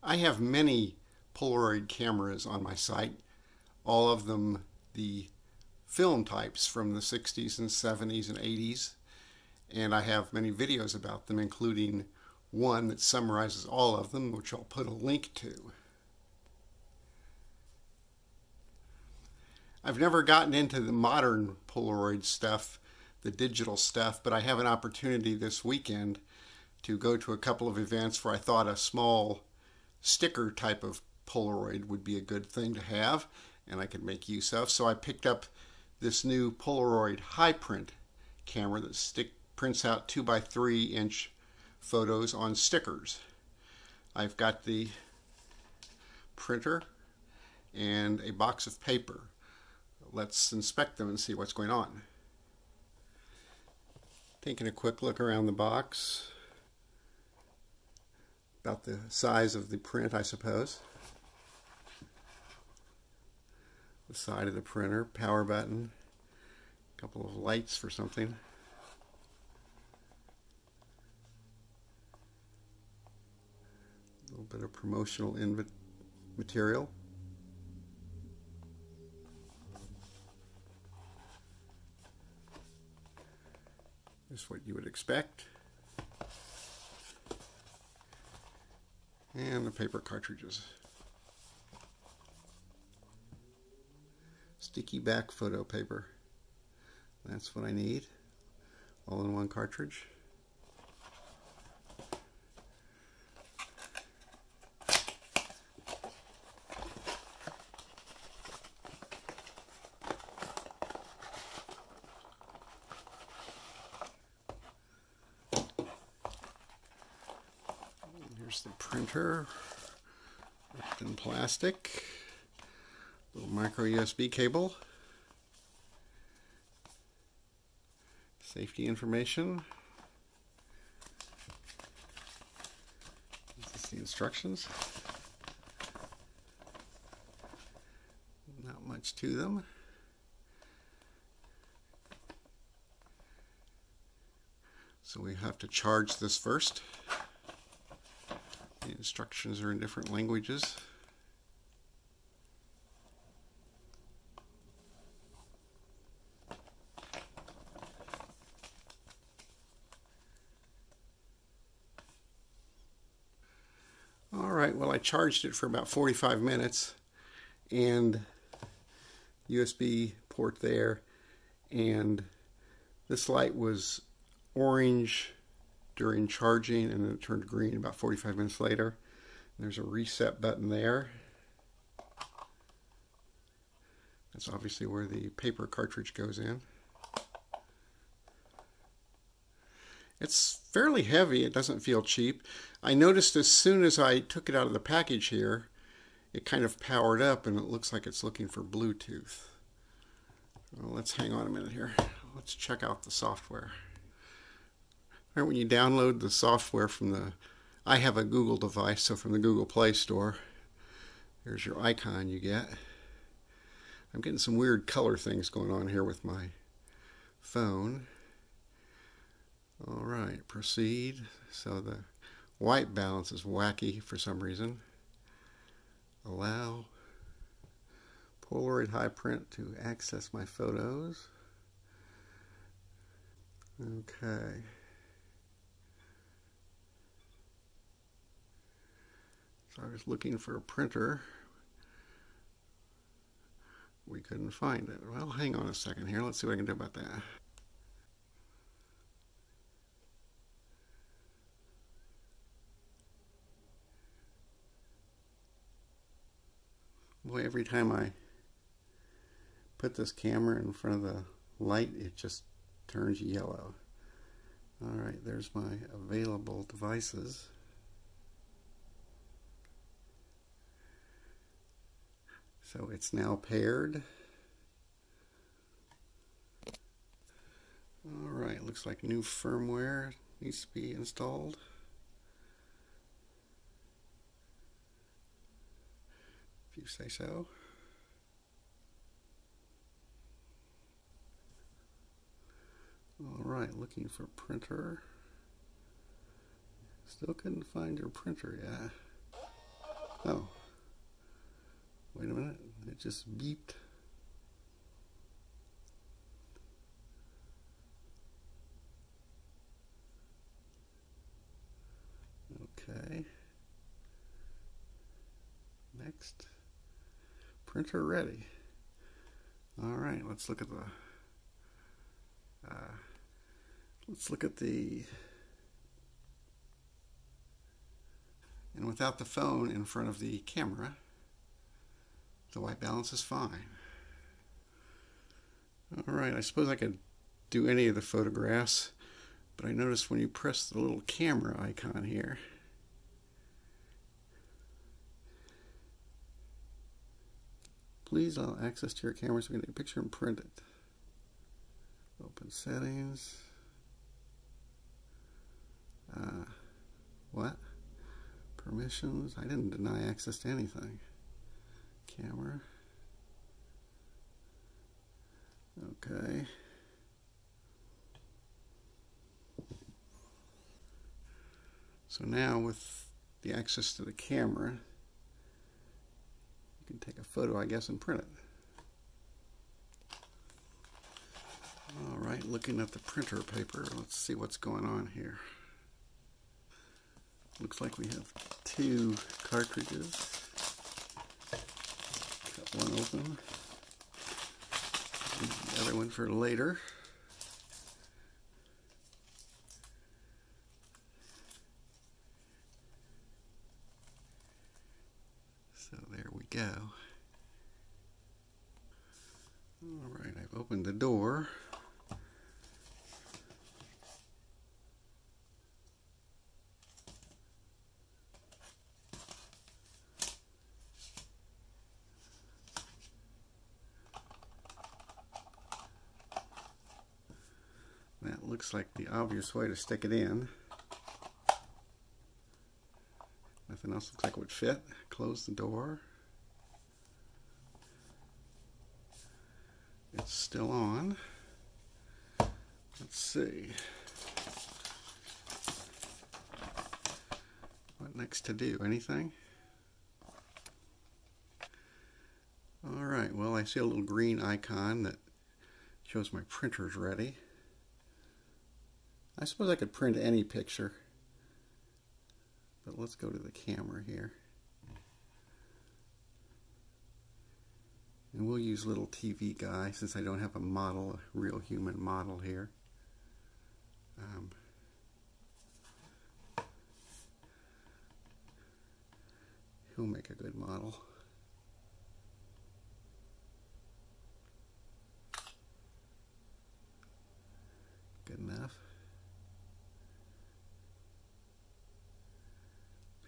I have many Polaroid cameras on my site, all of them the film types from the 60s and 70s and 80s, and I have many videos about them, including one that summarizes all of them, which I'll put a link to. I've never gotten into the modern Polaroid stuff, the digital stuff, but I have an opportunity this weekend to go to a couple of events where I thought a small sticker type of Polaroid would be a good thing to have and I could make use of. So I picked up this new Polaroid high print camera that prints out 2x3 inch photos on stickers. I've got the printer and a box of paper. Let's inspect them and see what's going on. Taking a quick look around the box. About the size of the print, I suppose. The side of the printer, power button, a couple of lights for something. A little bit of promotional material. Just what you would expect. And the paper cartridges. Sticky back photo paper. That's what I need. All in one cartridge. Here's the printer, wrapped in plastic, little micro USB cable, safety information, this is the instructions, not much to them. So we have to charge this first. The instructions are in different languages. Alright, well, I charged it for about 45 minutes and USB port there, and this light was orange during charging and then it turned green about 45 minutes later. There's a reset button there. That's obviously where the paper cartridge goes in. It's fairly heavy, it doesn't feel cheap. I noticed as soon as I took it out of the package here, it kind of powered up and it looks like it's looking for Bluetooth. Well, let's hang on a minute here. Let's check out the software. Right, when you download the software from I have a Google device, so from the Google Play Store, there's your icon you get. I'm getting some weird color things going on here with my phone. Alright, proceed. So the white balance is wacky for some reason. Allow Polaroid high print to access my photos. Okay. So I was looking for a printer. We couldn't find it. Well, hang on a second here. Let's see what I can do about that. Boy, every time I put this camera in front of the light, it just turns yellow. Alright, there's my available devices. So it's now paired. Alright, looks like new firmware needs to be installed. If you say so. Alright, looking for printer. Still couldn't find your printer yet. Oh, wait a minute, it just beeped. Okay. Next. Printer ready. All right, let's look at the and without the phone in front of the camera, the white balance is fine. All right, I suppose I could do any of the photographs, but I noticed when you press the little camera icon here, please allow access to your camera so we can take a picture and print it. Open settings. What? Permissions? I didn't deny access to anything. Camera. Okay. So now with the access to the camera, you can take a photo, I guess, and print it. All right, looking at the printer paper, let's see what's going on here. Looks like we have 2 cartridges. Cut one open. Leave the other one for later. So there we go. All right, I've opened the door. That looks like the obvious way to stick it in. Nothing else looks like it would fit. Close the door. It's still on. Let's see. What next to do? Anything? All right, well, I see a little green icon that shows my printer's ready. I suppose I could print any picture, but let's go to the camera here. And we'll use little TV guy since I don't have a model, a real human model here. He'll make a good model. Good enough.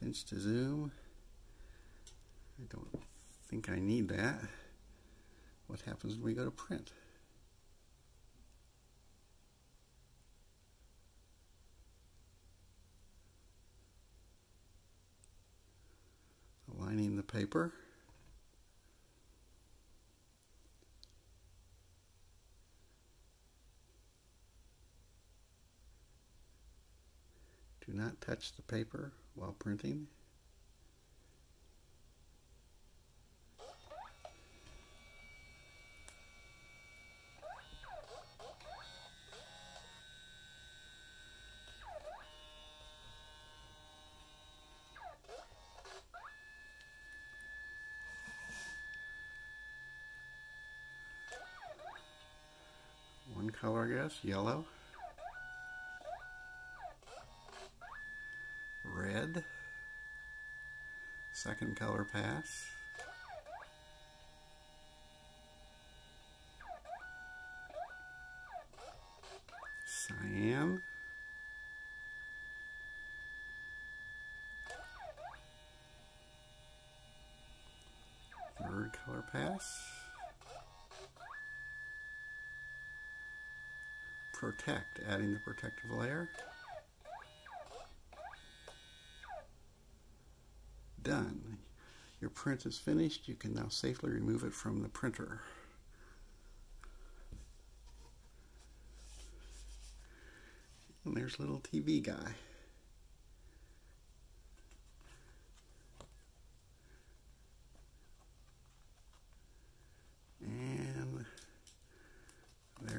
Pinch to zoom. I don't think I need that. What happens when we go to print? Aligning the paper. Do not touch the paper while printing. One color, I guess, yellow. Red. Second color pass. Cyan. Third color pass. Protect, adding the protective layer. Done. Your print is finished. You can now safely remove it from the printer. And there's little TV guy.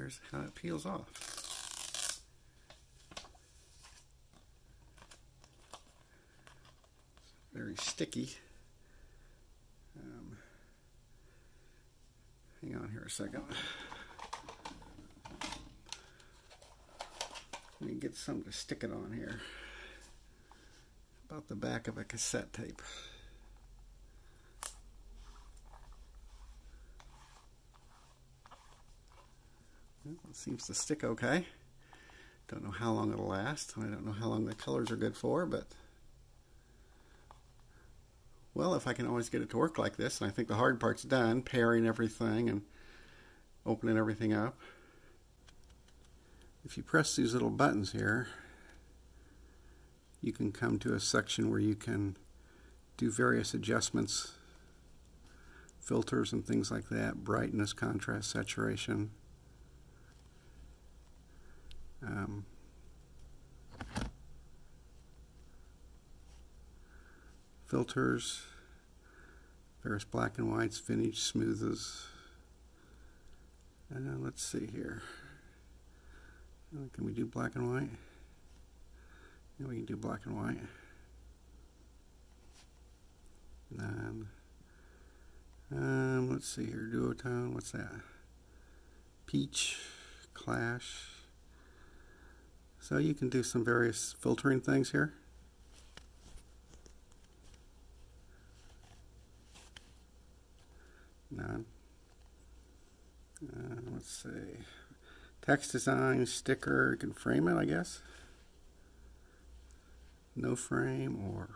There's how it peels off. Very sticky. Hang on here a second. Let me get something to stick it on here. About the back of a cassette tape. Well, it seems to stick okay. Don't know how long it'll last. I don't know how long the colors are good for, but well, if I can always get it to work like this, and I think the hard part's done, pairing everything and opening everything up. If you press these little buttons here, you can come to a section where you can do various adjustments, filters and things like that, brightness, contrast, saturation. Filters, various black and whites, vintage, smoothes. Let's see here. Can we do black and white? Yeah, we can do black and white. And let's see here, duotone, what's that? Peach, clash. So you can do some various filtering things here. None. Let's see. Text design, sticker, you can frame it, I guess. No frame, or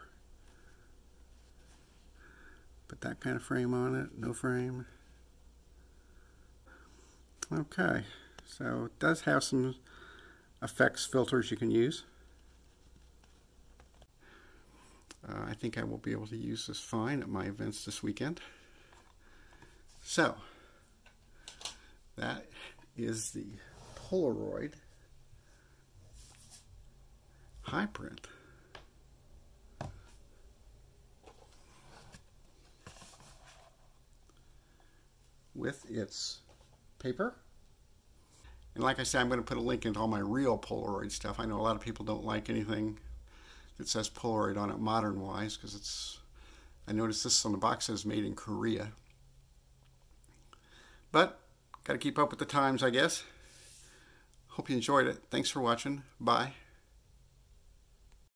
put that kind of frame on it, no frame. Okay, so it does have some effects, filters you can use. I think I will be able to use this fine at my events this weekend. So, that is the Polaroid high print. With its paper. And like I said, I'm going to put a link into all my real Polaroid stuff. I know a lot of people don't like anything that says Polaroid on it modern-wise, because it's, I noticed this on the box says made in Korea. But, got to keep up with the times, I guess. Hope you enjoyed it. Thanks for watching. Bye.